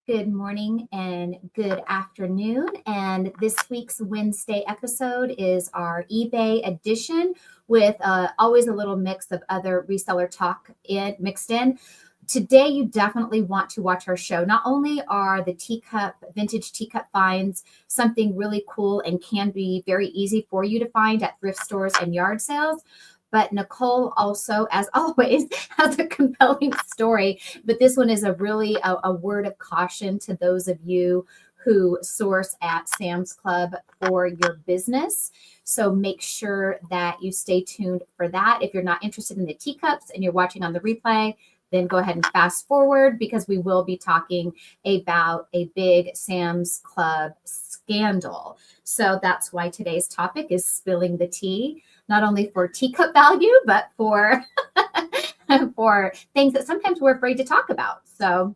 Good morning and good afternoon. And this week's Wednesday episode is our eBay edition with always a little mix of other reseller talk mixed in. Today, you definitely want to watch our show. Not only are the vintage teacup finds something really cool and can be very easy for you to find at thrift stores and yard sales, but Nicole also, as always, has a compelling story. But this one is a word of caution to those of you who source at Sam's Club for your business. So make sure that you stay tuned for that. If you're not interested in the teacups and you're watching on the replay, then go ahead and fast forward because we will be talking about a big Sam's Club scandal. So that's why today's topic is spilling the tea, not only for teacup value, but for for things that sometimes we're afraid to talk about. So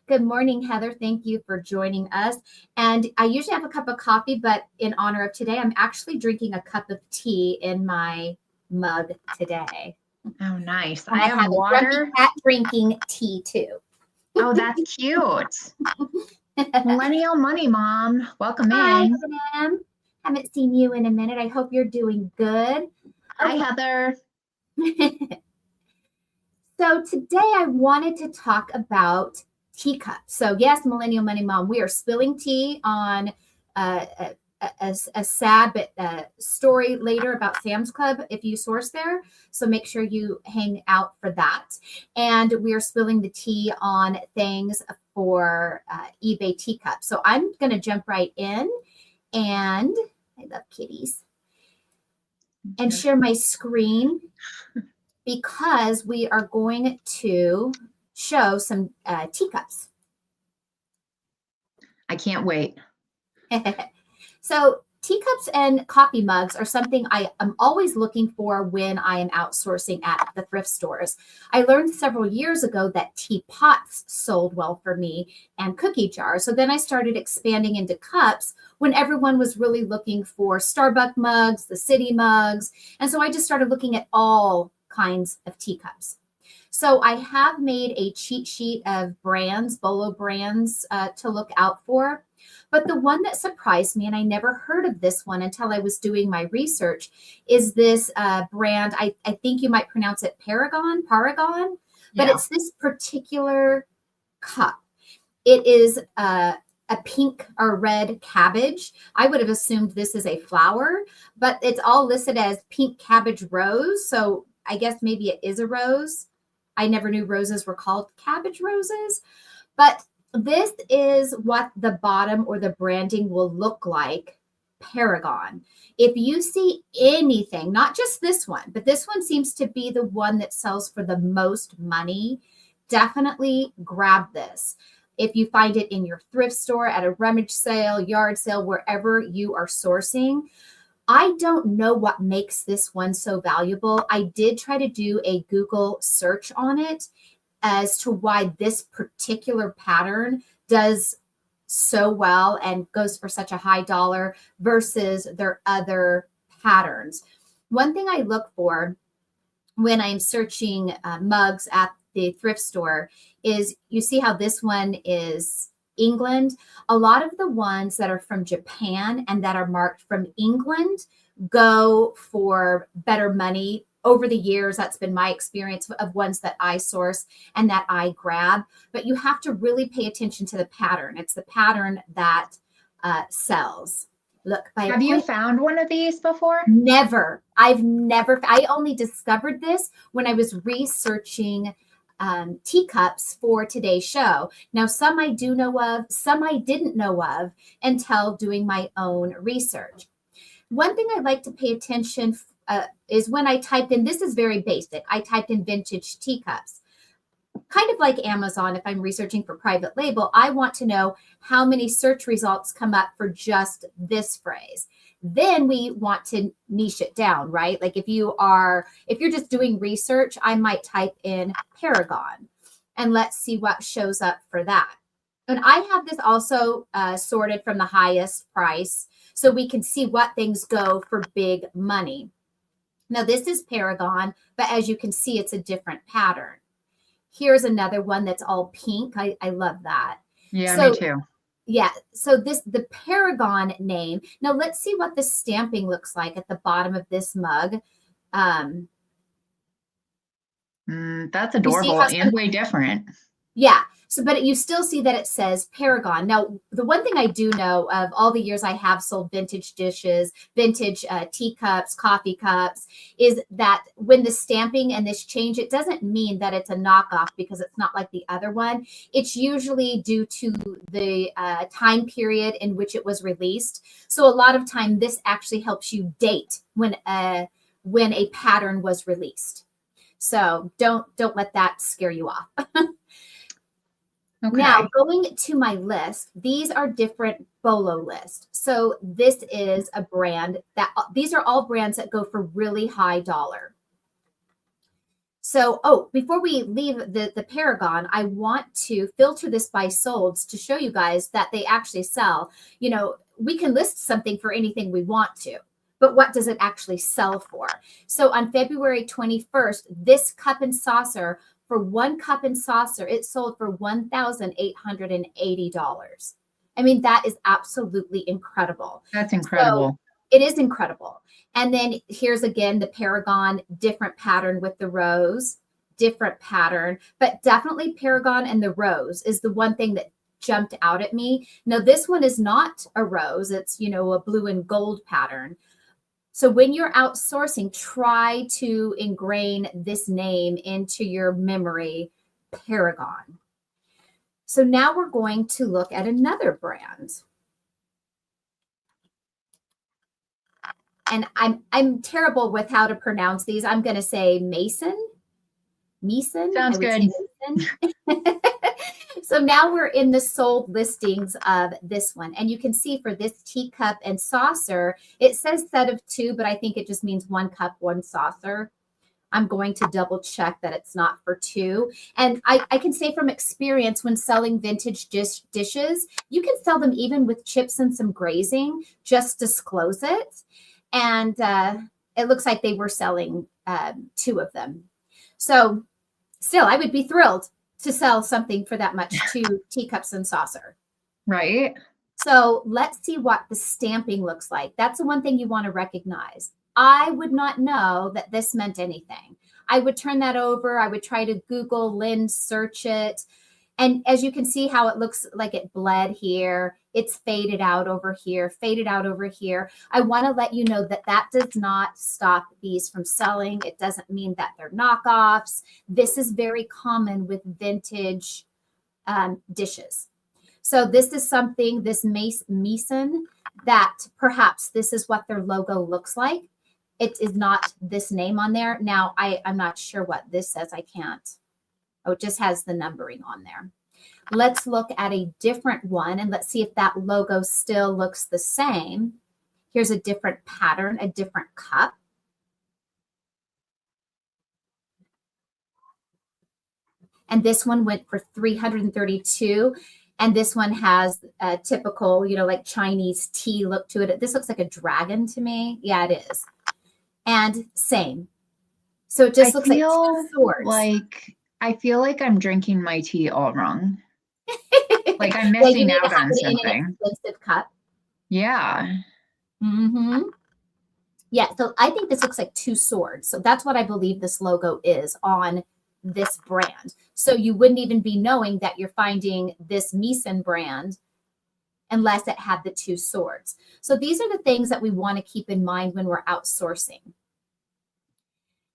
good morning, Heather. Thank you for joining us. And I usually have a cup of coffee, but in honor of today, I'm actually drinking a cup of tea in my mug today. Oh, nice. And I have water. Cat drinking tea too. Oh, that's cute. Millennial Money Mom. Welcome Hi, in. Sam. Haven't seen you in a minute. I hope you're doing good. Hi, Heather. So today I wanted to talk about teacups. So yes, Millennial Money Mom, we are spilling tea on a sad but story later about Sam's Club if you source there. So make sure you hang out for that. And we're spilling the tea on things for eBay teacups. So I'm going to jump right in, and I love kitties, and share my screen because we are going to show some teacups. I can't wait. So teacups and coffee mugs are something I am always looking for when I am outsourcing at the thrift stores. I learned several years ago that teapots sold well for me and cookie jars. So then I started expanding into cups when everyone was really looking for Starbucks mugs, the city mugs. And so I just started looking at all kinds of teacups. So I have made a cheat sheet of brands, Bolo brands to look out for. But the one that surprised me, and I never heard of this one until I was doing my research, is this brand. I think you might pronounce it Paragon, but it's this particular cup. It is a pink or red cabbage. I would have assumed this is a flower, but it's all listed as pink cabbage rose. So I guess maybe it is a rose. I never knew roses were called cabbage roses, but this is what the bottom or the branding will look like, Paragon. If you see anything, not just this one, but this one seems to be the one that sells for the most money, definitely grab this. If you find it in your thrift store, at a rummage sale, yard sale, wherever you are sourcing, I don't know what makes this one so valuable. I did try to do a Google search on it as to why this particular pattern does so well and goes for such a high dollar versus their other patterns. One thing I look for when I'm searching mugs at the thrift store is you see how this one is England. A lot of the ones that are from Japan and that are marked from England go for better money. Over the years, that's been my experience of ones that I source and that I grab. But you have to really pay attention to the pattern. It's the pattern that sells. Look, have you found one of these before? Never. I only discovered this when I was researching teacups for today's show. Now, some I do know of, some I didn't know of until doing my own research. One thing I like to pay attention is when I typed in, this is very basic, I typed in vintage teacups. Kind of like Amazon, if I'm researching for private label, I want to know how many search results come up for just this phrase. Then we want to niche it down, right? Like if you're just doing research, I might type in Paragon and let's see what shows up for that. And I have this also sorted from the highest price so we can see what things go for big money. Now this is Paragon, but as you can see, it's a different pattern. Here's another one that's all pink. I love that. Yeah, me So too. yeah, so the Paragon name. Now let's see what the stamping looks like at the bottom of this mug. Um, That's you see adorable how and way different. yeah. So, but you still see that it says Paragon. Now, the one thing I do know of all the years I have sold vintage dishes, vintage teacups, coffee cups, is that when the stamping and this change, it doesn't mean that it's a knockoff because it's not like the other one. It's usually due to the time period in which it was released. So, a lot of time, this actually helps you date when a pattern was released. So, don't let that scare you off. Now, Okay. going to my list, these are different Bolo lists. So this is a brand that these are all brands that go for really high dollar. So, before we leave the Paragon, I want to filter this by solds to show you guys that they actually sell. You know, we can list something for anything we want to, but what does it actually sell for? So on February 21st, this cup and saucer, for one cup and saucer, it sold for $1,880. I mean, that is absolutely incredible. That's So incredible. it is incredible. And then here's again the Paragon, different pattern with the rose, different pattern, but definitely Paragon and the rose is the one thing that jumped out at me. Now, this one is not a rose, it's, a blue and gold pattern. So when you're outsourcing, try to ingrain this name into your memory, Paragon. So now we're going to look at another brand. And I'm terrible with how to pronounce these. I'm going to say Mason. Sounds I would good. say Mason. So now we're in the sold listings of this one. And you can see for this teacup and saucer, it says set of two, but I think it just means one cup, one saucer. I'm going to double check that it's not for two. And I can say from experience, when selling vintage dishes, you can sell them even with chips and some grazing, just disclose it. And it looks like they were selling two of them. So still, I would be thrilled to sell something for that much, two teacups and saucer. Right. So let's see what the stamping looks like. That's the one thing you want to recognize. I would not know that this meant anything. I would turn that over. I would try to Google, Lynn, search it. And as you can see how it looks like it bled here, it's faded out over here, faded out over here. I want to let you know that that does not stop these from selling. It doesn't mean that they're knockoffs. This is very common with vintage dishes. So this is something, this Mason, that perhaps this is what their logo looks like. It is not this name on there. Now, I'm not sure what this says. I can't. Oh, it just has the numbering on there. Let's look at a different one and let's see if that logo still looks the same. Here's a different pattern, a different cup. And this one went for $332. And this one has a typical, like Chinese tea look to it. This looks like a dragon to me. Yeah, it is. And same. So it just looks like two swords. I feel like I'm drinking my tea all wrong. Like I'm missing out on something. In an expensive cup. Yeah. Mm-hmm. Yeah, so I think this looks like two swords. So that's what I believe this logo is on this brand. So you wouldn't even be knowing that you're finding this Mason brand unless it had the two swords. So these are the things that we want to keep in mind when we're outsourcing.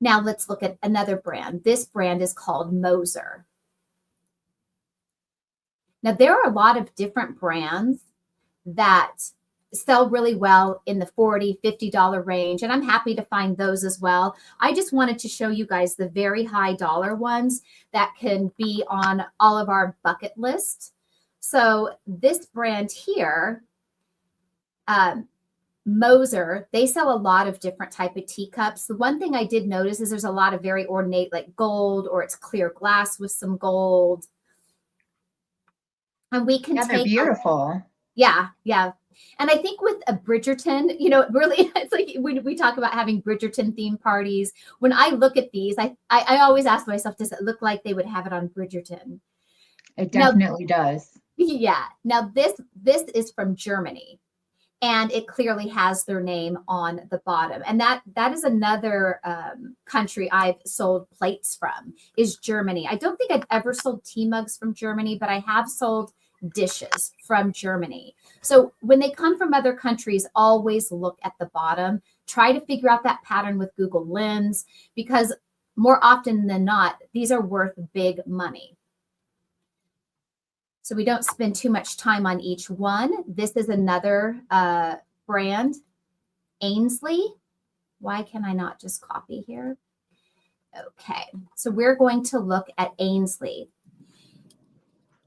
Now let's look at another brand. This brand is called Moser. Now there are a lot of different brands that sell really well in the $40, $50 range, and I'm happy to find those as well. I just wanted to show you guys the very high dollar ones that can be on all of our bucket lists. So this brand here, Moser, they sell a lot of different type of teacups. The one thing I did notice is there's a lot of very ornate, like gold, or it's clear glass with some gold. And we can they're beautiful. Yeah. And I think with a Bridgerton, really, it's like when we talk about having Bridgerton theme parties, when I look at these, I always ask myself, does it look like they would have it on Bridgerton? It definitely does. Yeah. Now this is from Germany, and it clearly has their name on the bottom. And that is another country I've sold plates from, is Germany. I don't think I've ever sold tea mugs from Germany, but I have sold dishes from Germany. So when they come from other countries, always look at the bottom. Try to figure out that pattern with Google Lens, because more often than not, these are worth big money. So we don't spend too much time on each one. This is another brand, Ainsley. Why can I not just copy here? Okay, so we're going to look at Ainsley.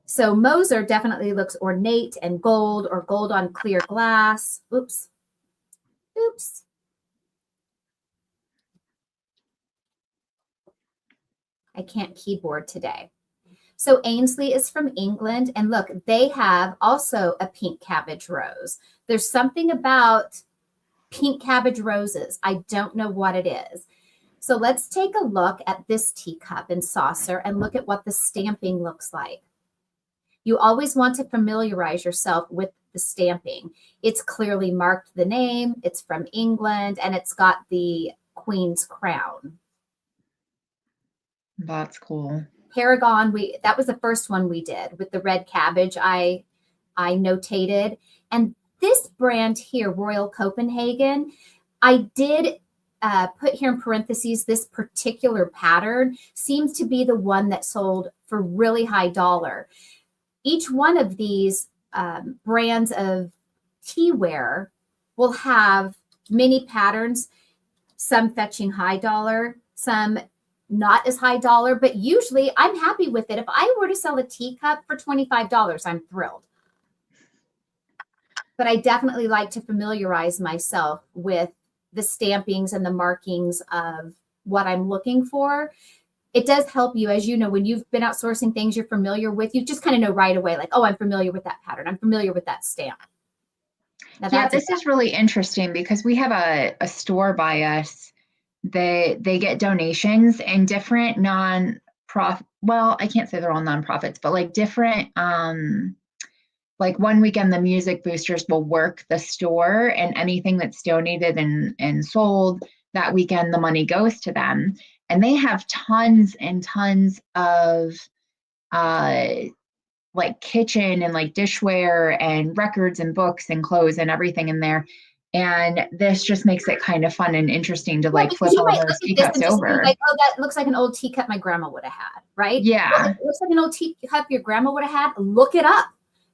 So Moser definitely looks ornate and gold, or gold on clear glass. Oops. Oops. I can't keyboard today. So Ainsley is from England, and look, they have also a pink cabbage rose. There's something about pink cabbage roses. I don't know what it is. So let's take a look at this teacup and saucer and look at what the stamping looks like. You always want to familiarize yourself with the stamping. It's clearly marked the name, it's from England, and it's got the Queen's crown. That's cool. Paragon, that was the first one we did with the red cabbage. I notated. And this brand here, Royal Copenhagen, I did put here in parentheses, this particular pattern seems to be the one that sold for really high dollar. Each one of these brands of teaware will have many patterns, some fetching high dollar, some not as high dollar, but usually I'm happy with it. If I were to sell a teacup for $25, I'm thrilled. But I definitely like to familiarize myself with the stampings and the markings of what I'm looking for. It does help you, as you know, when you've been outsourcing things you're familiar with, you just kind of know right away, like, oh, I'm familiar with that pattern. I'm familiar with that stamp. Now, yeah, this is really interesting because we have a store by us. They get donations, and different non-profit, well, I can't say they're all nonprofits, but like different, like one weekend the music boosters will work the store, and anything that's donated and sold that weekend, the money goes to them. And they have tons and tons of like kitchen and like dishware and records and books and clothes and everything in there. And this just makes it kind of fun and interesting to like flip all those teacups over. Like, oh, that looks like an old teacup my grandma would have had, right? Yeah. Well, it looks like an old teacup your grandma would have had. Look it up.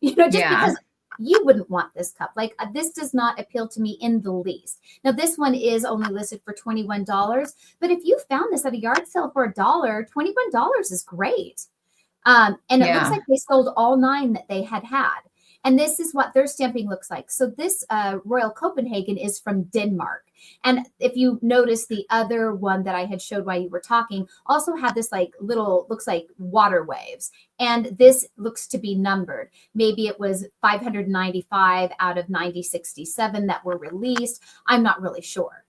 Just because you wouldn't want this cup. Like this does not appeal to me in the least. Now, this one is only listed for $21, but if you found this at a yard sale for $1, $21 is great. And it looks like they sold all 9 that they had. And this is what their stamping looks like. So this Royal Copenhagen is from Denmark. And if you notice, the other one that I had showed while you were talking also had this like little, looks like water waves. And this looks to be numbered. Maybe it was 595 out of 9067 that were released. I'm not really sure.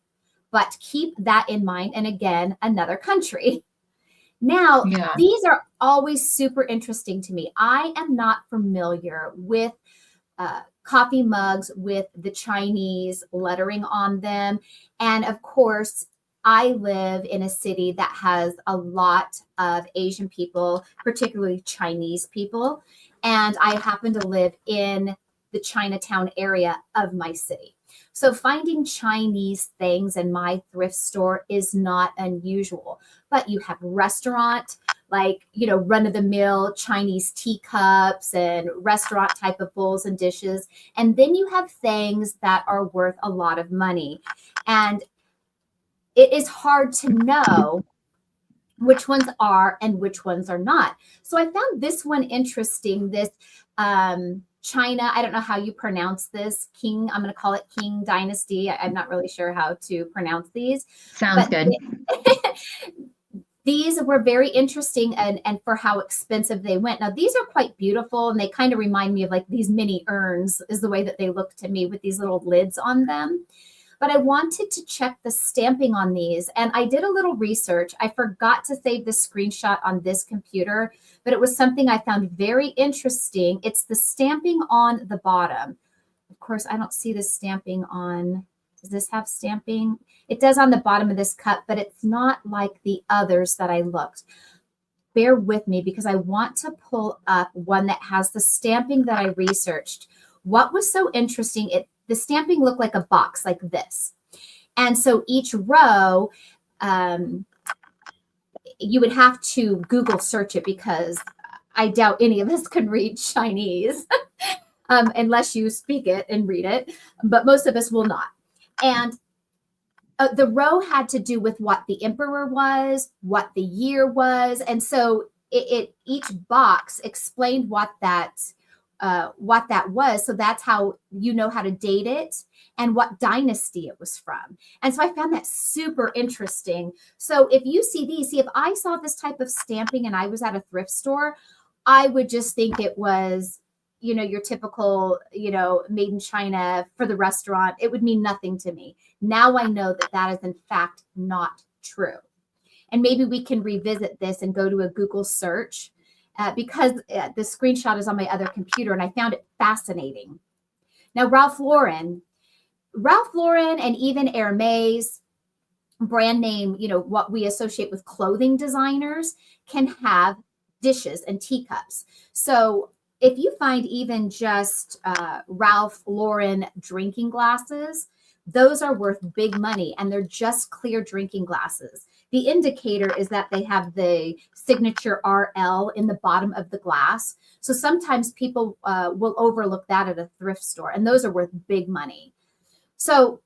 But keep that in mind. And again, another country. Now, these are always super interesting to me. I am not familiar with coffee mugs with the Chinese lettering on them. And of course, I live in a city that has a lot of Asian people, particularly Chinese people. And I happen to live in the Chinatown area of my city. So finding Chinese things in my thrift store is not unusual. But you have restaurant, like, run-of-the-mill Chinese teacups and restaurant type of bowls and dishes. And then you have things that are worth a lot of money. And it is hard to know which ones are and which ones are not. So I found this one interesting, this China, I don't know how you pronounce this, King, I'm going to call it King Dynasty. I'm not really sure how to pronounce these. Sounds good. These were very interesting and for how expensive they went. Now, these are quite beautiful, and they kind of remind me of like these mini urns is the way that they look to me with these little lids on them. but I wanted to check the stamping on these. And I did a little research. I forgot to save the screenshot on this computer, but it was something I found very interesting. It's the stamping on the bottom. Of course, I don't see the stamping on, does this have stamping? It does on the bottom of this cup, but it's not like the others that I looked. Bear with me because I want to pull up one that has the stamping that I researched. What was so interesting, the stamping looked like a box like this. And so each row, you would have to Google search it because I doubt any of us can read Chinese unless you speak it and read it, but most of us will not. And the row had to do with what the emperor was, what the year was. And so each box explained what that was. So that's how you know how to date it and what dynasty it was from. And so I found that super interesting. So if you see these, if I saw this type of stamping and I was at a thrift store, I would just think it was, your typical, made in China for the restaurant. It would mean nothing to me. Now I know that that is in fact not true. And maybe we can revisit this and go to a Google search because the screenshot is on my other computer and I found it fascinating. Now, Ralph Lauren and even Hermes, brand name, what we associate with clothing designers, can have dishes and teacups. So if you find even just Ralph Lauren drinking glasses, those are worth big money and they're just clear drinking glasses. The indicator is that they have the signature RL in the bottom of the glass. So sometimes people will overlook that at a thrift store, and those are worth big money. So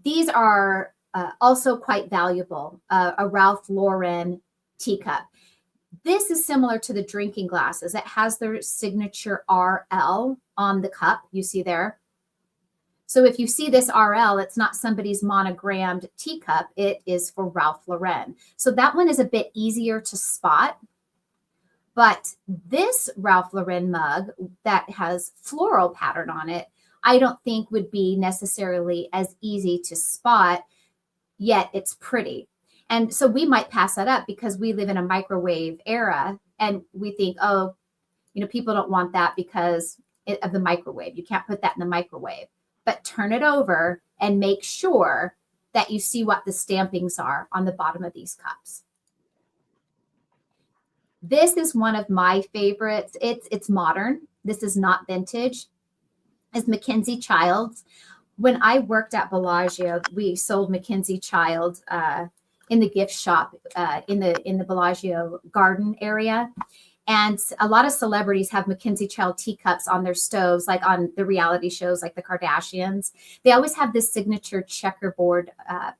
these are also quite valuable, a Ralph Lauren teacup. This is similar to the drinking glasses. It has their signature RL on the cup, you see there. So if you see this RL, it's not somebody's monogrammed teacup. It is for Ralph Lauren. So that one is a bit easier to spot. But this Ralph Lauren mug that has floral pattern on it, I don't think would be necessarily as easy to spot, yet it's pretty. And so we might pass that up because we live in a microwave era and we think, oh, people don't want that because of the microwave. You can't put that in the microwave. But turn it over and make sure that you see what the stampings are on the bottom of these cups. This is one of my favorites. It's modern. This is not vintage. It's Mackenzie Childs. When I worked at Bellagio, we sold Mackenzie Child in the gift shop in the Bellagio garden area. And a lot of celebrities have Mackenzie Child teacups on their stoves, like on the reality shows, like the Kardashians. They always have this signature checkerboard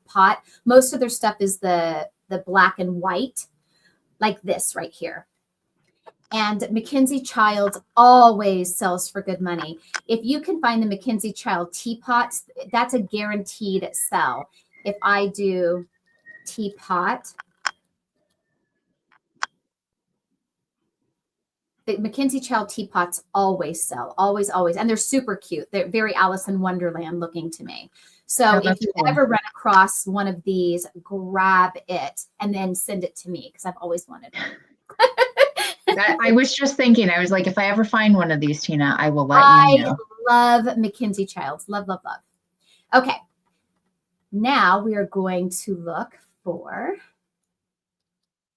pot. Most of their stuff is the black and white, like this right here. And Mackenzie Child always sells for good money. If you can find the Mackenzie Child teapots, that's a guaranteed sell. If I do teapot, the Mackenzie Child teapots always sell, always. And they're super cute. They're very Alice in Wonderland looking to me. So if you ever run across one of these, grab it and then send it to me because I've always wanted one. I was just thinking, I was like, if I ever find one of these, Tina, I will let you know. I love Mackenzie Childs. Love. Okay. Now we are going to look for,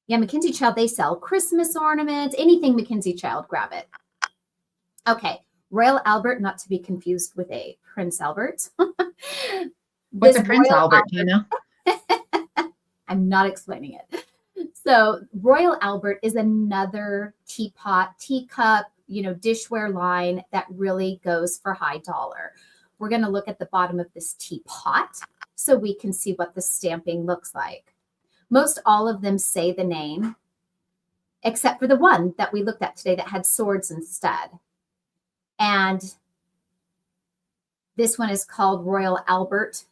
Mackenzie Child, they sell Christmas ornaments, anything Mackenzie Child, grab it. Okay. Royal Albert, not to be confused with a Prince Albert. What's a Prince Albert, Tina? I'm not explaining it. So Royal Albert is another teapot, teacup, dishware line that really goes for high dollar. We're going to look at the bottom of this teapot so we can see what the stamping looks like. Most all of them say the name, except for the one that we looked at today that had swords instead. And this one is called Royal Albert,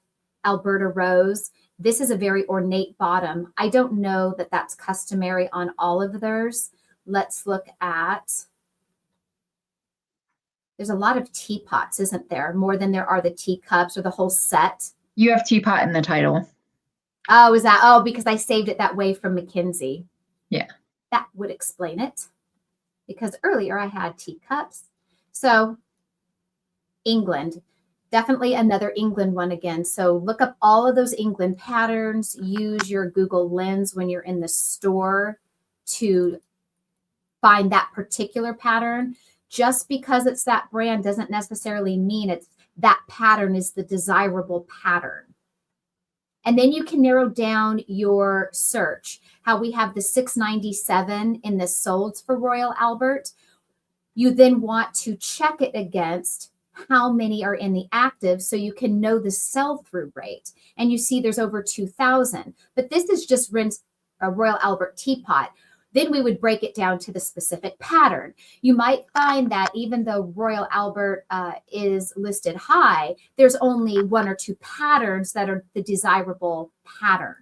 Alberta Rose. This is a very ornate bottom. I don't know that that's customary on all of theirs. Let's look at, there's a lot of teapots, isn't there? More than there are the teacups or the whole set. You have teapot in the title. Oh, is that? Oh, because I saved it that way from Mackenzie. Yeah. That would explain it. Because earlier I had teacups. So England, definitely another England one again. So look up all of those England patterns. Use your Google Lens when you're in the store to find that particular pattern. Just because it's that brand doesn't necessarily mean it's that pattern is the desirable pattern. And then you can narrow down your search. How we have the 697 in the solds for Royal Albert. You then want to check it against how many are in the active so you can know the sell-through rate. And you see there's over 2,000. But this is just a Royal Albert teapot. Then we would break it down to the specific pattern. You might find that even though Royal Albert is listed high, there's only one or two patterns that are the desirable pattern.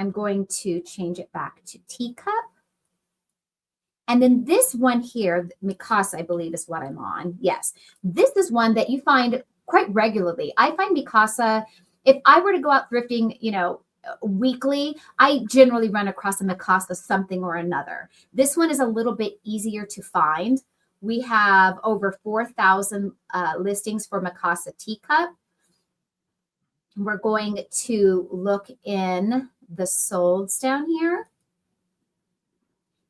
I'm going to change it back to teacup. And then this one here, Mikasa, I believe is what I'm on. Yes, this is one that you find quite regularly. I find Mikasa, if I were to go out thrifting, weekly, I generally run across a Mikasa something or another. This one is a little bit easier to find. We have over 4,000 listings for Mikasa teacup. We're going to look in the solds down here.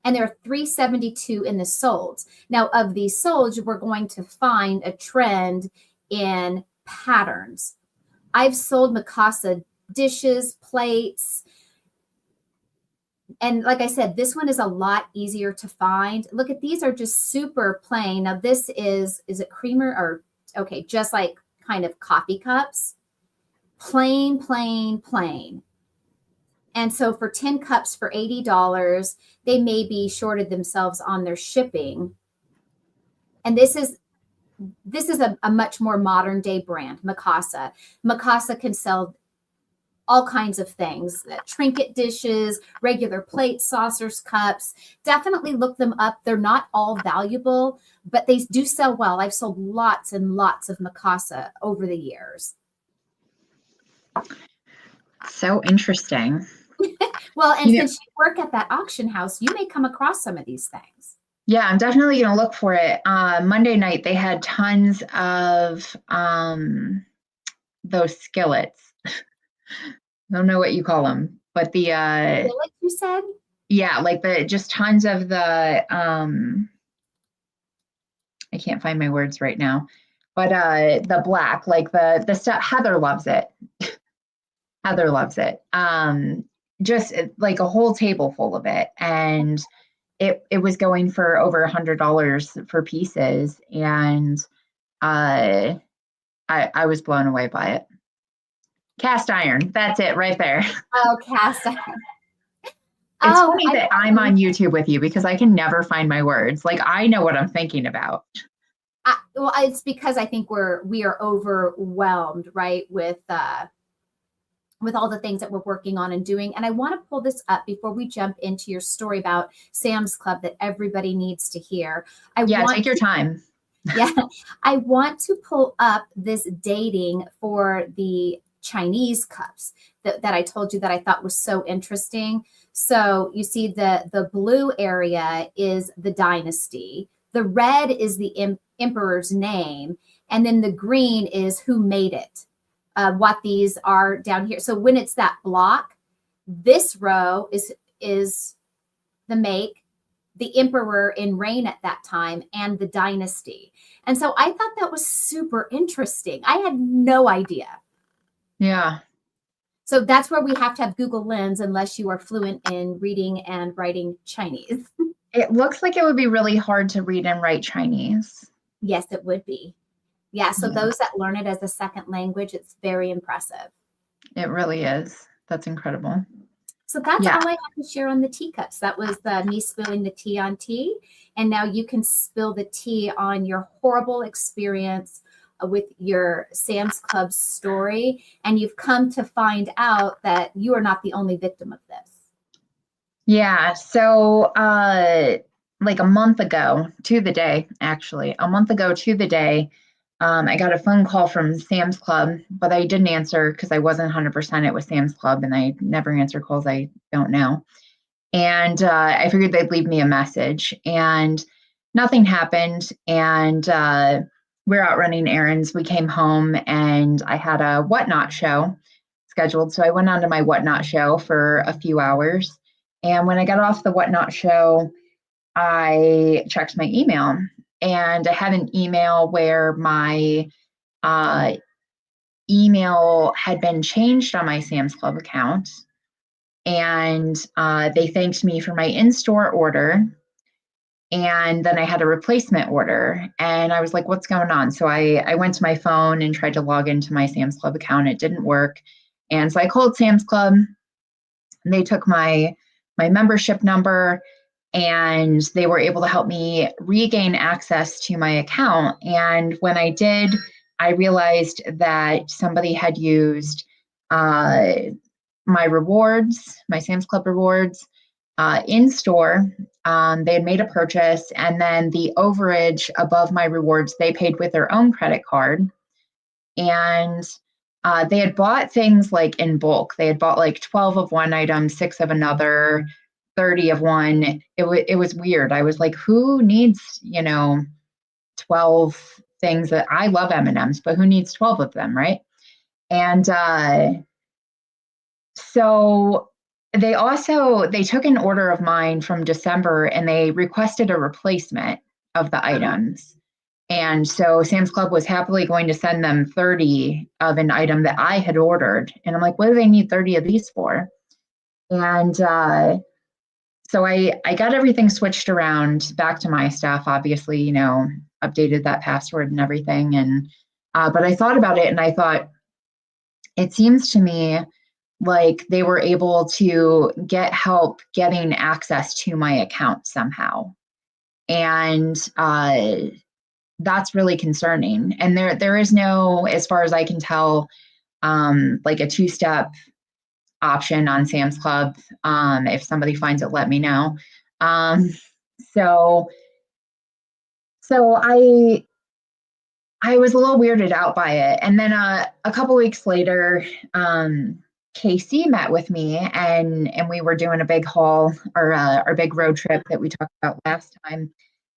And there are 372 in the solds. Now, of these solds, we're going to find a trend in patterns. I've sold Mikasa dishes, plates. And like I said, this one is a lot easier to find. Look at these are just super plain. Now, this is it creamer or, okay, just like kind of coffee cups. Plain, plain, plain. And so for 10 cups for $80, they may be shorted themselves on their shipping. And this is a much more modern day brand, Mikasa. Mikasa can sell all kinds of things, trinket dishes, regular plates, saucers, cups. Definitely look them up. They're not all valuable, but they do sell well. I've sold lots and lots of Mikasa over the years. So interesting. Well, and since you work at that auction house, you may come across some of these things. Yeah, I'm definitely going to look for it. Monday night, they had tons of those skillets. I don't know what you call them, but the skillet, you said? Yeah, like just tons of the I can't find my words right now, but the black, like the stuff. Heather loves it. Heather loves it. Just like a whole table full of it, and it was going for over $100 for pieces, and I was blown away by it. Cast iron, that's it right there. Oh, cast iron. It's funny that I'm on YouTube with you because I can never find my words. Like I know what I'm thinking about. Well, it's because I think we are overwhelmed, right, with all the things that we're working on and doing. And I want to pull this up before we jump into your story about Sam's Club that everybody needs to hear. Take your time. Yeah, I want to pull up this dating for the Chinese cups that I told you that I thought was so interesting. So you see the blue area is the dynasty. The red is the emperor's name. And then the green is who made it. What these are down here. So when it's that block, this row is the make, the emperor in reign at that time, and the dynasty. And so I thought that was super interesting. I had no idea. Yeah. So that's where we have to have Google Lens unless you are fluent in reading and writing Chinese. It looks like it would be really hard to read and write Chinese. Yes, it would be. Yeah, so those that learn it as a second language, it's very impressive. It really is. That's incredible. So that's all I have to share on the teacups. That was me spilling the tea on tea. And now you can spill the tea on your horrible experience with your Sam's Club story. And you've come to find out that you are not the only victim of this. Yeah. So like a month ago to the day, I got a phone call from Sam's Club, but I didn't answer because I wasn't 100% it was Sam's Club, and I never answer calls I don't know. And I figured they'd leave me a message, and nothing happened. And we're out running errands. We came home, and I had a Whatnot show scheduled. So I went on to my Whatnot show for a few hours. And when I got off the Whatnot show, I checked my email, and I had an email where my email had been changed on my Sam's Club account. And they thanked me for my in-store order. And then I had a replacement order. And I was like, what's going on? So I went to my phone and tried to log into my Sam's Club account. It didn't work. And so I called Sam's Club. And they took my membership number, and they were able to help me regain access to my account. And when I did, I realized that somebody had used my rewards, my Sam's Club rewards, in store. They had made a purchase, and then the overage above my rewards, they paid with their own credit card. And they had bought things like in bulk. They had bought like 12 of one item, 6 of another, 30 of one. It was weird. I was like, who needs, 12 things? That I love M&Ms, but who needs 12 of them, right? And so they took an order of mine from December, and they requested a replacement of the items. And so Sam's Club was happily going to send them 30 of an item that I had ordered. And I'm like, what do they need 30 of these for? And so I got everything switched around back to my stuff, obviously, updated that password and everything. And but I thought about it, and I thought, it seems to me like they were able to get help getting access to my account somehow. And that's really concerning. And there is no, as far as I can tell, like a 2-step option on Sam's Club. If somebody finds it, let me know. So I was a little weirded out by it. And then a couple weeks later, Casey met with me, and we were doing a big haul, or our big road trip that we talked about last time.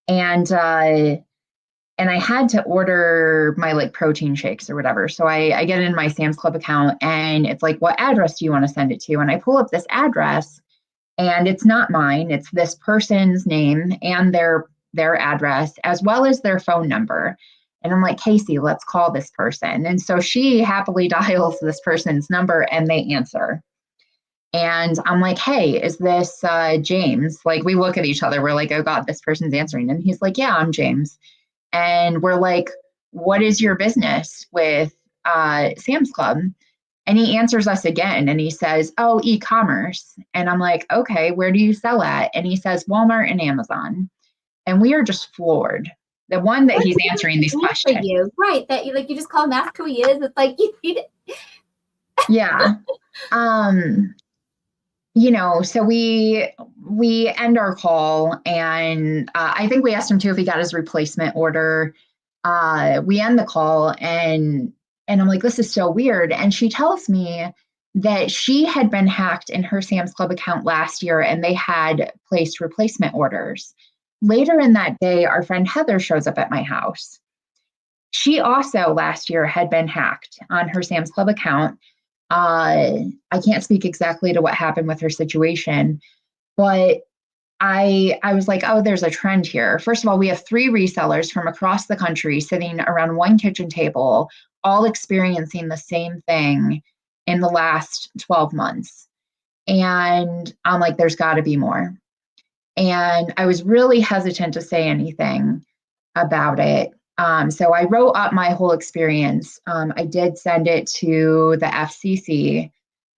And I had to order my like protein shakes or whatever. So I get in my Sam's Club account, and it's like, what address do you want to send it to? And I pull up this address, and it's not mine. It's this person's name and their address, as well as their phone number. And I'm like, Casey, let's call this person. And so she happily dials this person's number, and they answer. And I'm like, hey, is this James? Like, we look at each other. We're like, oh God, this person's answering. And he's like, yeah, I'm James. And we're like, what is your business with Sam's Club? And he answers us again, and he says, oh, e-commerce. And I'm like, okay, where do you sell at? And he says, Walmart and Amazon. And we are just floored. The one that he's answering these questions. For you, right? That you just call him, ask who he is. It's like yeah. So we end our call, and I think we asked him too if he got his replacement order. We end the call, and I'm like, this is so weird. And she tells me that she had been hacked in her Sam's Club account last year, and they had placed replacement orders. Later in that day, our friend Heather shows up at my house. She also last year had been hacked on her Sam's Club account. I can't speak exactly to what happened with her situation, but I was like, oh, there's a trend here. First of all, we have 3 resellers from across the country sitting around one kitchen table, all experiencing the same thing in the last 12 months. And I'm like, there's got to be more. And I was really hesitant to say anything about it. So I wrote up my whole experience. I did send it to the FCC.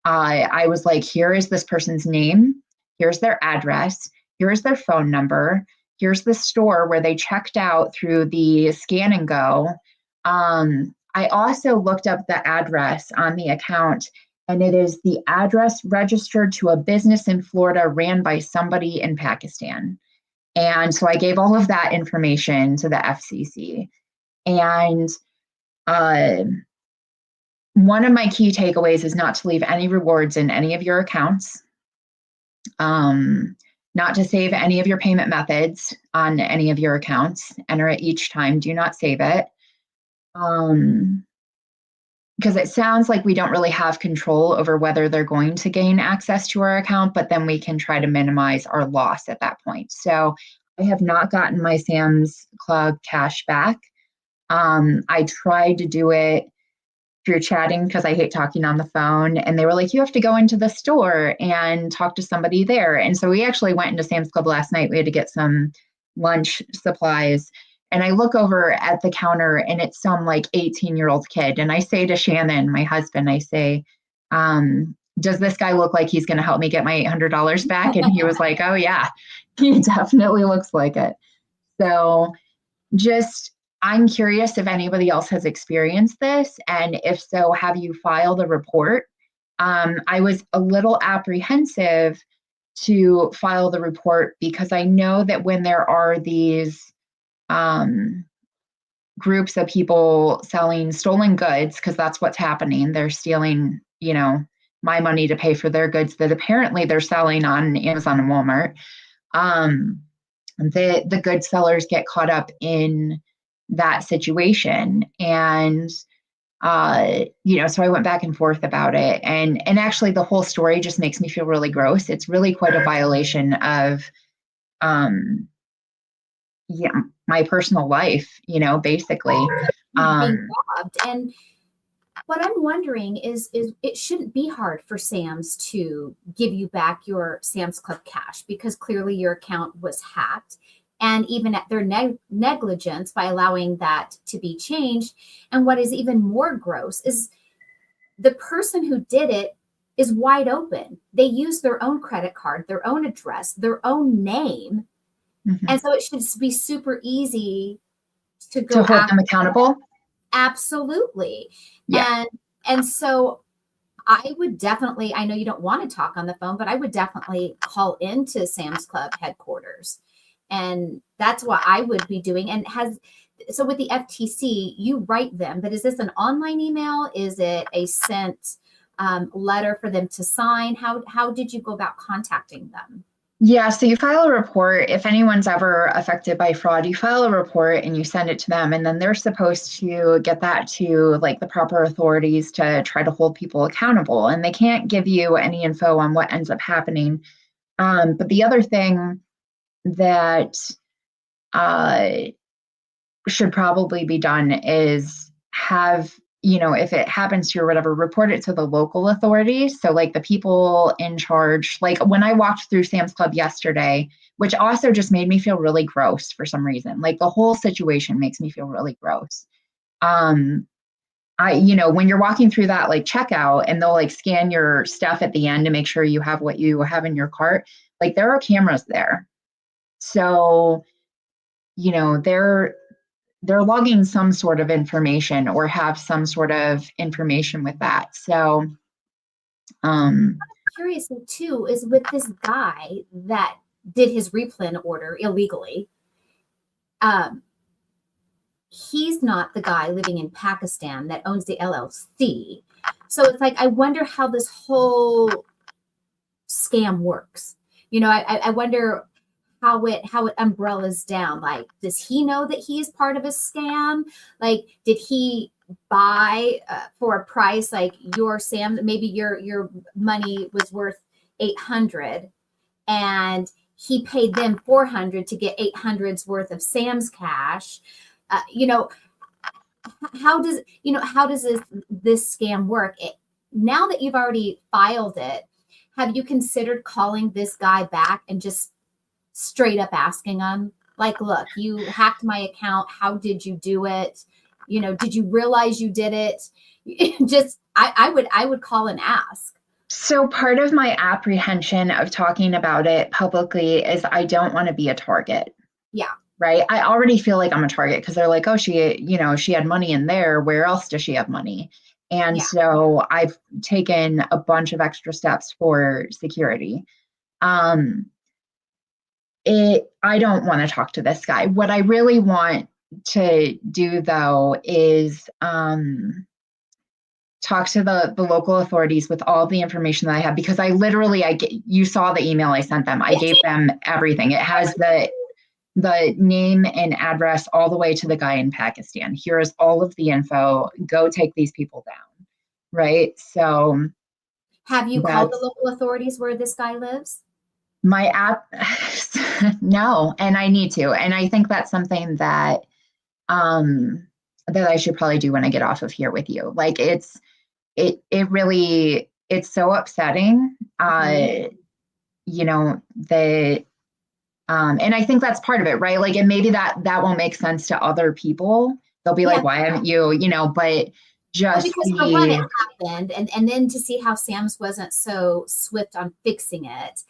I was like, here is this person's name. Here's their address. Here's their phone number. Here's the store where they checked out through the scan and go. I also looked up the address on the account, and it is the address registered to a business in Florida ran by somebody in Pakistan. And so I gave all of that information to the FCC. And Uh, One of my key takeaways is not to leave any rewards in any of your accounts, not to save any of your payment methods on any of your accounts. Enter it each time. Do not save it. Because it sounds like we don't really have control over whether they're going to gain access to our account, but then we can try to minimize our loss at that point. So I have not gotten my Sam's Club cash back. I tried to do it through chatting because I hate talking on the phone. And they were like, you have to go into the store and talk to somebody there. And so we actually went into Sam's Club last night. We had to get some lunch supplies. And I look over at the counter and it's some like 18-year-old kid. And I say to Shannon, my husband, I say, does this guy look like he's going to help me get my $800 back? And he was like, oh yeah, he definitely looks like it. So just, I'm curious if anybody else has experienced this, and if so, have you filed a report? I was a little apprehensive to file the report because I know that when there are these groups of people selling stolen goods, because that's what's happening, they're stealing, my money to pay for their goods that apparently they're selling on Amazon and Walmart. The good sellers get caught up in that situation. And, so I went back and forth about it. And actually the whole story just makes me feel really gross. It's really quite a violation of, my personal life, basically. Being robbed. And what I'm wondering is it shouldn't be hard for Sam's to give you back your Sam's Club cash, because clearly your account was hacked. And even at their negligence by allowing that to be changed. And what is even more gross is the person who did it is wide open. They use their own credit card, their own address, their own name. Mm-hmm. And so it should be super easy to hold them accountable. Absolutely. Yeah. And so I would definitely, I know you don't want to talk on the phone, but I would definitely call into Sam's Club headquarters. And that's what I would be doing. And so with the FTC, you write them, but is this an online email? Is it a sent letter for them to sign? How did you go about contacting them? Yeah, so you file a report. If anyone's ever affected by fraud, you file a report and you send it to them, and then they're supposed to get that to like the proper authorities to try to hold people accountable. And they can't give you any info on what ends up happening. But the other thing that should probably be done is have, if it happens to you or whatever, report it to the local authorities. So like the people in charge, like when I walked through Sam's Club yesterday, which also just made me feel really gross for some reason, like the whole situation makes me feel really gross. When you're walking through that like checkout and they'll like scan your stuff at the end to make sure you have what you have in your cart, like there are cameras there. So, they're logging some sort of information or have some sort of information with that. So, I'm curious too, is with this guy that did his replen order illegally. He's not the guy living in Pakistan that owns the LLC. So it's like, I wonder how this whole scam works. I wonder how it umbrellas down. Like, does he know that he is part of a scam? Like, did he buy for a price like your Sam? Maybe your money was worth 800, and he paid them 400 to get 800's worth of Sam's cash. How does this scam work? Now that you've already filed it, have you considered calling this guy back and just straight up asking him, like, look, you hacked my account. How did you do it? Did you realize you did it? I would call and ask. So part of my apprehension of talking about it publicly is I don't want to be a target. Yeah. Right. I already feel like I'm a target because they're like, oh, she had money in there. Where else does she have money? And so I've taken a bunch of extra steps for security. I don't want to talk to this guy. What I really want to do though is talk to the local authorities with all the information that I have, because you saw the email I sent them. I gave them everything. It has the name and address all the way to the guy in Pakistan. Here is all of the info. Go take these people down. Right. So have you called the local authorities where this guy lives? My app, no, and I need to. And I think that's something that that I should probably do when I get off of here with you. Like it really, it's so upsetting. You know, and I think that's part of it, right? Like, and maybe that won't make sense to other people. They'll be like, why haven't you, but just because for one, it happened, and then to see how Sam's wasn't so swift on fixing it.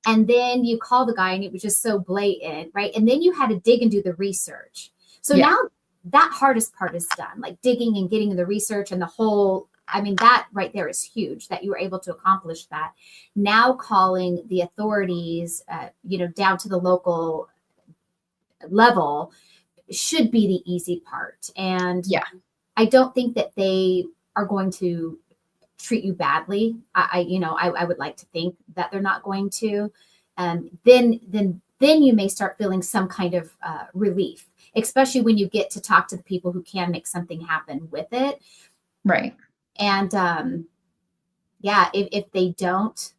And then you call the guy and it was just so blatant, right? And then you had to dig and do the research. So now that hardest part is done, like digging and getting the research and the whole, I mean, that right there is huge that you were able to accomplish that. Now calling the authorities, down to the local level should be the easy part. And I don't think that they are going to treat you badly. I would like to think that they're not going to. Then you may start feeling some kind of relief, especially when you get to talk to the people who can make something happen with it. Right. And if they don't,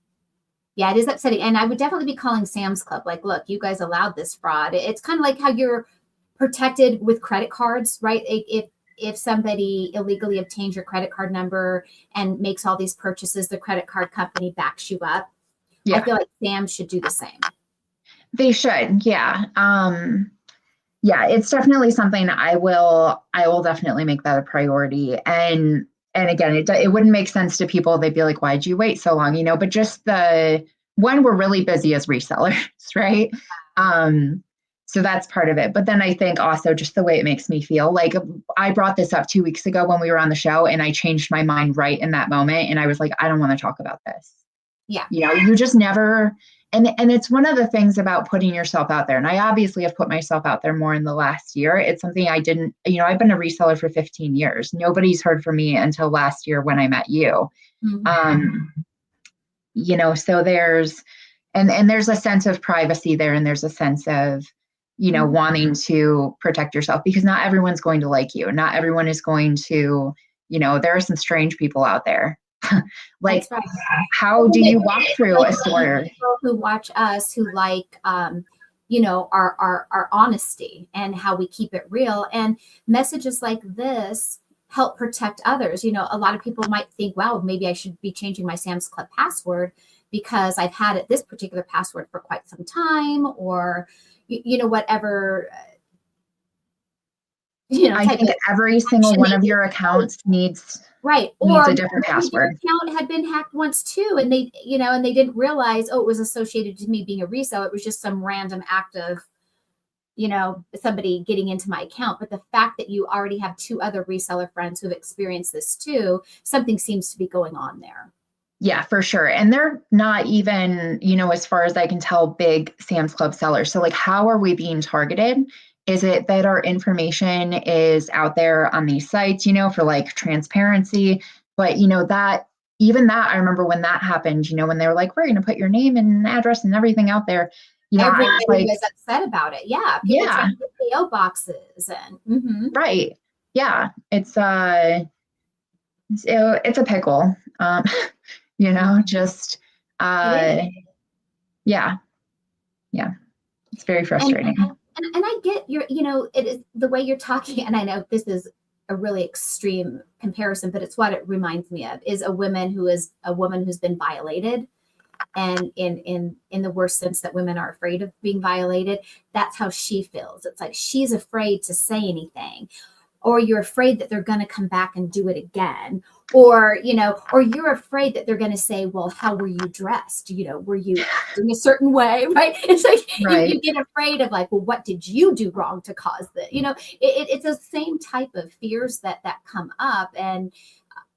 it is upsetting. And I would definitely be calling Sam's Club. Like, look, you guys allowed this fraud. It's kind of like how you're protected with credit cards, right? If somebody illegally obtains your credit card number and makes all these purchases, the credit card company backs you up. I feel like Sam should do the same. They should. Yeah. It's definitely something I will definitely make that a priority. And again, it wouldn't make sense to people. They'd be like, why'd you wait so long? But just we're really busy as resellers, right? So that's part of it. But then I think also just the way it makes me feel. Like I brought this up 2 weeks ago when we were on the show, and I changed my mind right in that moment. And I was like, I don't want to talk about this. Yeah. You just never, and it's one of the things about putting yourself out there. And I obviously have put myself out there more in the last year. It's something I didn't, I've been a reseller for 15 years. Nobody's heard from me until last year when I met you. So there's, and there's a sense of privacy there. And there's a sense of, wanting to protect yourself, because not everyone's going to like you. Not everyone is going to, there are some strange people out there. Like, right. How do you walk through a store? People who watch us, who like, our honesty and how we keep it real, and messages like this help protect others. A lot of people might think, wow, maybe I should be changing my Sam's Club password because I've had this particular password for quite some time, or whatever. I think every single one of your accounts needs a different password. Their account had been hacked once too, and they didn't realize, it was associated to me being a reseller. It was just some random act of, somebody getting into my account. But the fact that you already have 2 other reseller friends who've experienced this too, something seems to be going on there. Yeah, for sure. And they're not even, as far as I can tell, big Sam's Club sellers. So like, how are we being targeted? Is it that our information is out there on these sites, for like transparency? But, I remember when that happened, when they were like, we're going to put your name and address and everything out there. Everybody was upset about it. Yeah. People trying to get PO boxes and right. Yeah. It's a pickle. Just yeah. It's very frustrating. And I get your, it is the way you're talking, and I know this is a really extreme comparison, but it's what it reminds me of, is a woman who's been violated, and in the worst sense that women are afraid of being violated. That's how she feels. It's like she's afraid to say anything, or you're afraid that they're going to come back and do it again, or you're afraid that they're going to say, well, how were you dressed? Were you acting a certain way? Right. It's like you get afraid of like, well, what did you do wrong to cause that? It's the same type of fears that come up. And,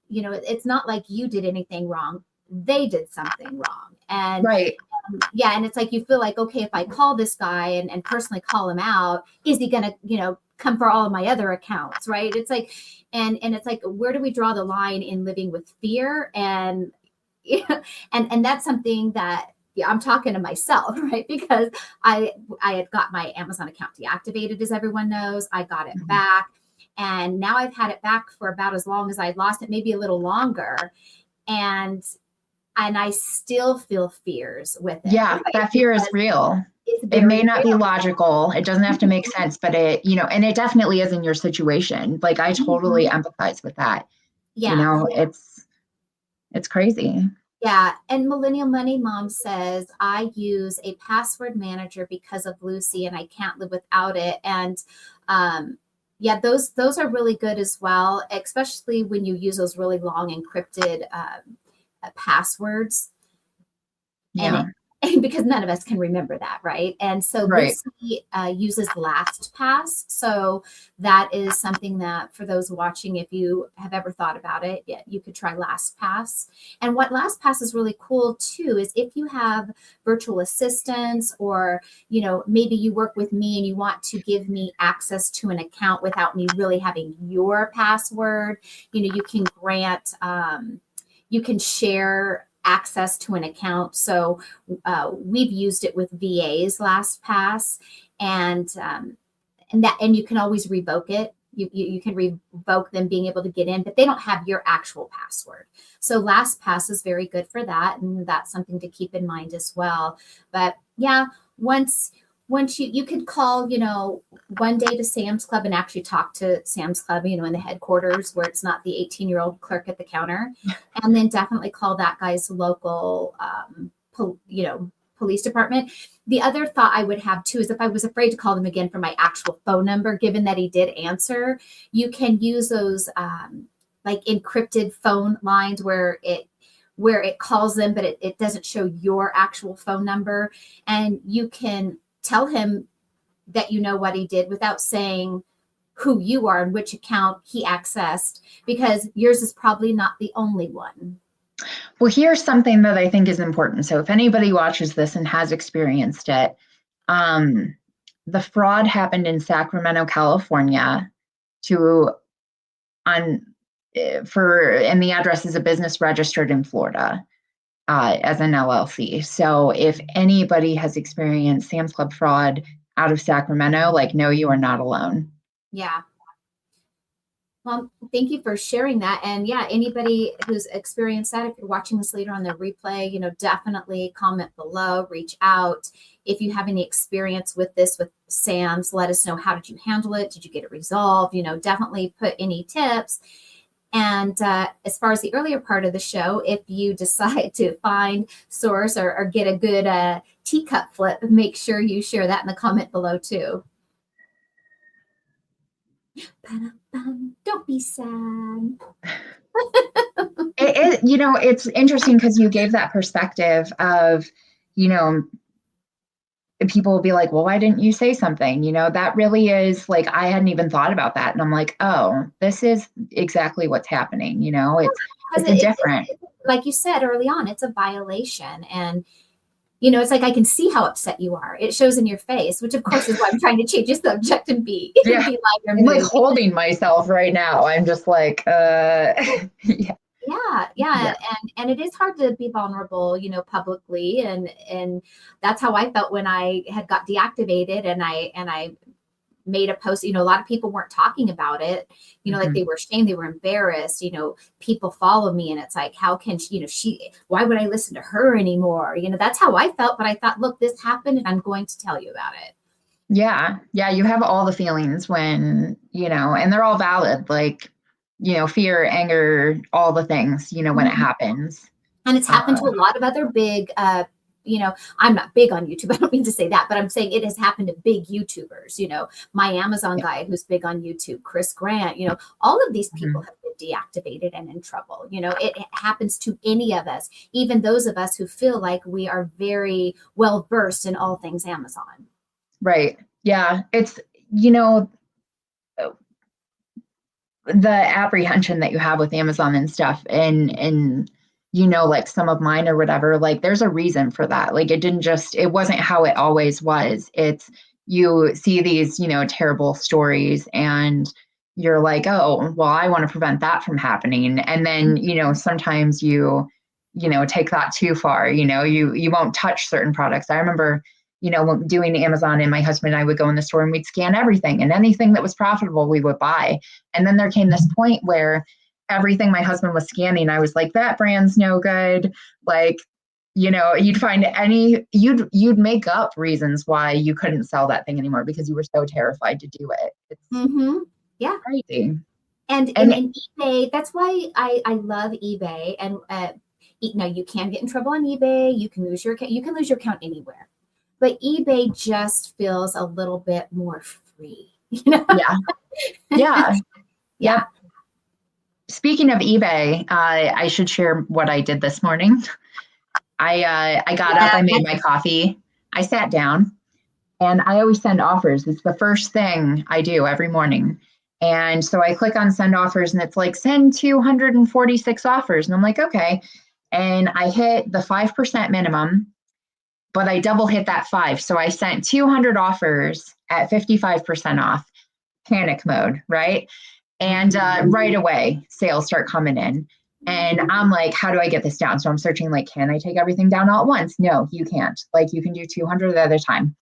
it's not like you did anything wrong. They did something wrong. And and it's like, you feel like, okay, if I call this guy and personally call him out, is he going to, come for all of my other accounts, right? It's like, and it's like, where do we draw the line in living with fear? And yeah, and that's something that, yeah, I'm talking to myself, right? Because I had got my Amazon account deactivated, as everyone knows. I got it back, and now I've had it back for about as long as I lost it, maybe a little longer, and I still feel fears with it. Yeah, Right? that fear is real. It's It may very not be real. logical. It doesn't have to make sense, but it, and it definitely is in your situation. Like I totally empathize with that. Yeah. It's crazy. Yeah. And Millennial Money Mom says, I use a password manager because of Lucy and I can't live without it. And yeah, those are really good as well, especially when you use those really long encrypted passwords. Yeah. And because none of us can remember that, right? And so Right. Lucy uses LastPass. So that is something that for those watching, if you have ever thought about it, yeah, you could try LastPass. And what LastPass is really cool too is if you have virtual assistants, or maybe you work with me and you want to give me access to an account without me really having your password, you can grant, you can share access to an account. So we've used it with VA's LastPass, and you can always revoke it. You can revoke them being able to get in, but they don't have your actual password. So LastPass is very good for that, and that's something to keep in mind as well. But yeah, once you could call, one day to Sam's Club and actually talk to Sam's Club, in the headquarters where it's not the 18-year-old clerk at the counter, and then definitely call that guy's local, police department. The other thought I would have too is if I was afraid to call them again for my actual phone number, given that he did answer, you can use those like encrypted phone lines where it calls them, but it doesn't show your actual phone number, and you can tell him that you know what he did without saying who you are and which account he accessed, because yours is probably not the only one. Well, here's something that I think is important. So if anybody watches this and has experienced it, the fraud happened in Sacramento, California, and the address is a business registered in Florida as an LLC. So if anybody has experienced Sam's Club fraud out of Sacramento, no, you are not alone. Yeah. Well, thank you for sharing that. And yeah, anybody who's experienced that, if you're watching this later on the replay, definitely comment below, reach out. If you have any experience with this with Sam's, let us know. How did you handle it? Did you get it resolved? Definitely put any tips. And as far as the earlier part of the show, if you decide to find, source, or get a good teacup flip, make sure you share that in the comment below too. Don't be sad. It's interesting because you gave that perspective of, people will be like, well, why didn't you say something? That really is I hadn't even thought about that. And I'm like, oh, this is exactly what's happening. It's different. Like you said early on, it's a violation. And it's like, I can see how upset you are. It shows in your face, which of course is why I'm trying to change the subject and be lighter. I'm holding myself right now. I'm just yeah. And it is hard to be vulnerable, publicly. And that's how I felt when I had got deactivated and I made a post. A lot of people weren't talking about it, like they were ashamed, they were embarrassed, people follow me and it's like, how can she, why would I listen to her anymore? That's how I felt. But I thought, look, this happened and I'm going to tell you about it. Yeah. You have all the feelings when, and they're all valid, fear, anger, all the things, when it happens. And it's happened to a lot of other big, I'm not big on YouTube. I don't mean to say that, but I'm saying it has happened to big YouTubers, my Amazon guy who's big on YouTube, Chris Grant, all of these people have been deactivated and in trouble. It happens to any of us, even those of us who feel like we are very well versed in all things Amazon. Right. Yeah. It's, the apprehension that you have with Amazon and stuff and some of mine or whatever, there's a reason for that. It wasn't how it always was. It's, you see these, terrible stories and you're like, oh, well, I want to prevent that from happening. And then, sometimes you take that too far, you won't touch certain products. I remember, doing Amazon, and my husband and I would go in the store and we'd scan everything, and anything that was profitable, we would buy. And then there came this point where everything my husband was scanning, I was like, that brand's no good. Like, you'd find you'd make up reasons why you couldn't sell that thing anymore because you were so terrified to do it. It's Yeah. crazy. And in eBay, that's why I love eBay. And you can get in trouble on eBay. You can lose your account anywhere, but eBay just feels a little bit more free. Yeah. Yep. Speaking of eBay, I should share what I did this morning. I got up, I made my coffee, I sat down, and I always send offers. It's the first thing I do every morning. And so I click on send offers, and it's like, send 246 offers. And I'm like, okay. And I hit the 5% minimum, but I double hit that 5. So I sent 200 offers at 55% off, panic mode, right? And right away, sales start coming in. And I'm like, how do I get this down? So I'm searching, like, can I take everything down all at once? No, you can't. Like, you can do 200 at a time.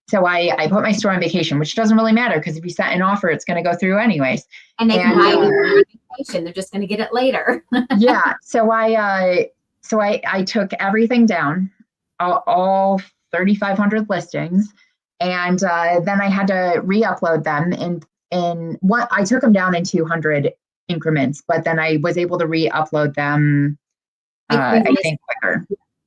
So I put my store on vacation, which doesn't really matter because if you set an offer, it's going to go through anyways. And they can buy it on vacation. They're just going to get it later. Yeah. So I took everything down, all 3,500 listings, and then I had to re-upload them in what I took them down in 200 increments, but then I was able to re-upload them, I think, quicker.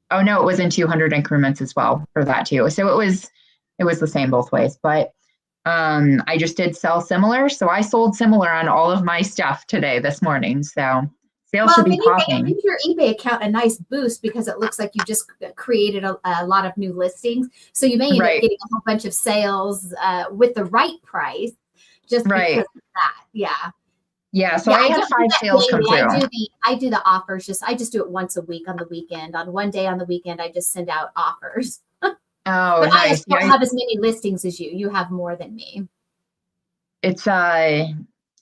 Oh no, it was in 200 increments as well for that too. So it was the same both ways, but I just did sell similar. So I sold similar on all of my stuff this morning. So sales should be popping. Give your eBay account a nice boost because it looks like you just created a lot of new listings. So you may end up getting a whole bunch of sales with the right price just because of that. Yeah. Yeah, so I had 5 sales come through. I do the offers. I just do it once a week on the weekend. On one day on the weekend, I just send out offers. Oh, but nice. I don't have as many listings as you. You have more than me. It's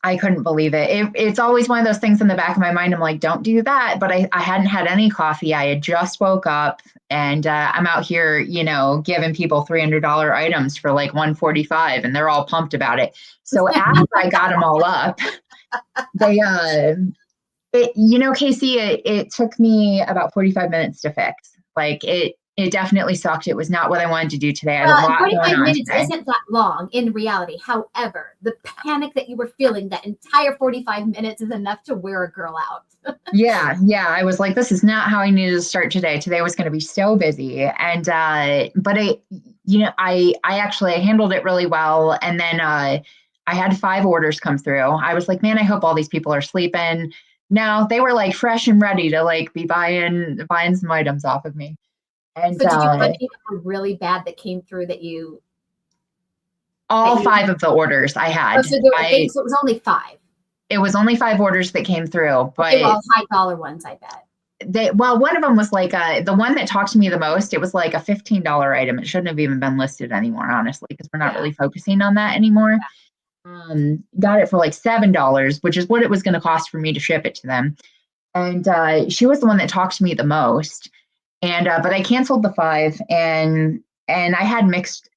I couldn't believe it. It's always one of those things in the back of my mind. I'm like, don't do that. But I hadn't had any coffee. I had just woke up, and I'm out here, giving people $300 items for like $145, and they're all pumped about it. So after I got them all up, they Casey, it took me about 45 minutes to fix. Like it definitely sucked. It was not what I wanted to do today. I had a lot 45 minutes isn't that long in reality. However, the panic that you were feeling that entire 45 minutes is enough to wear a girl out. Yeah. I was like, this is not how I needed to start today. Today was going to be so busy. And but I actually handled it really well. And then I had 5 orders come through. I was like, man, I hope all these people are sleeping. No, they were like fresh and ready to like be buying some items off of me. And so did you have any that were really bad that came through that you? All 5 of the orders I had. Oh, so it was only 5. It was only 5 orders that came through, but they were all high dollar ones, I bet. One of them was like the one that talked to me the most. It was like a $15 item. It shouldn't have even been listed anymore, honestly, because we're not really focusing on that anymore. Yeah. Got it for like $7, which is what it was going to cost for me to ship it to them. And she was the one that talked to me the most. And but I canceled the 5, and I had mixed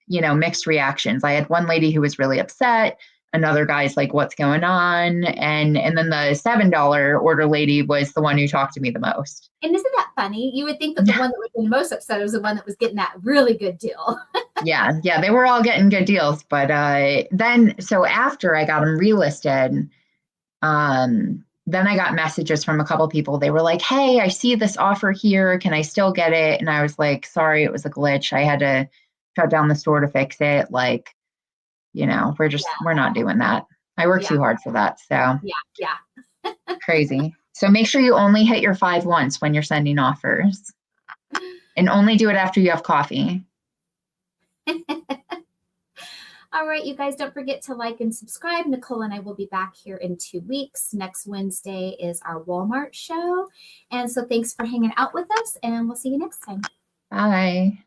reactions. I had one lady who was really upset. Another guy's like, what's going on? And then the $7 order lady was the one who talked to me the most. And isn't that funny? You would think that the one that was the most upset was the one that was getting that really good deal. Yeah, they were all getting good deals. But so after I got them relisted, then I got messages from a couple people. They were like, hey, I see this offer here. Can I still get it? And I was like, sorry, it was a glitch. I had to shut down the store to fix it. Like, we're not doing that. I work too hard for that. So yeah. Crazy. So make sure you only hit your 5 once when you're sending offers, and only do it after you have coffee. All right, you guys, don't forget to like and subscribe. Nicole and I will be back here in 2 weeks. Next Wednesday is our Walmart show. And so thanks for hanging out with us, and we'll see you next time. Bye.